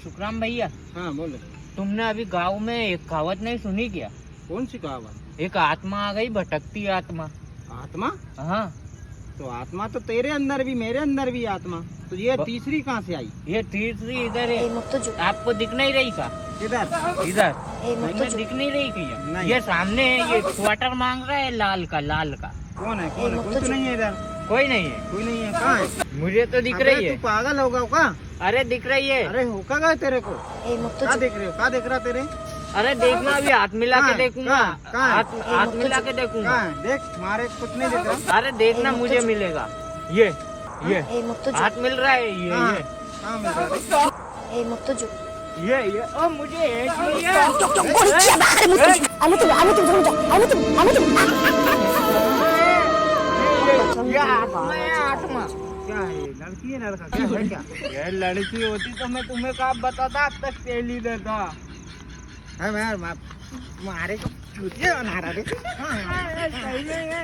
सुखराम भैया, हाँ बोलो। तुमने अभी गांव में एक कहावत नहीं सुनी क्या? कौन सी कहावत? एक आत्मा आ गई, भटकती आत्मा। आत्मा? हाँ, तो आत्मा तो तेरे अंदर भी मेरे अंदर भी आत्मा, तो ये तीसरी कहाँ से आई? ये तीसरी इधर है। आपको दिख नहीं रही का? किधर? इधर तुम्हें दिख नहीं रही क्या? नहीं। ये सामने है, ये क्वार्टर मांग रहा है लाल का, लाल का। कौन है? कौन है? कोई तो नहीं है इधर। कोई नहीं है। कोई नहीं है। कहाँ है? मुझे तो दिख रही है। तू पागल होगा का? अरे दिख रही है। अरे होगा का तेरे को? क्या देख रहे हो? क्या देख रहा तेरे? अरे देखना, अभी हाथ मिला के देखूंगा। हाथ मिला के देखूंगा। कहाँ है? देख, मारे कुछ नहीं देख रहा। अरे देखना, मुझे मिलेगा। ये हाथ मिल रहा है। ये कहाँ मिल रहा है? ये ओ मुझे आत्मा क्या है? लड़की है लड़का? क्या है क्या? ये लड़की होती तो मैं तुम्हें कहा बताता, अब तक तेल ही देता। है मैं मारे को चूतिया बना रहा रे। सही में है।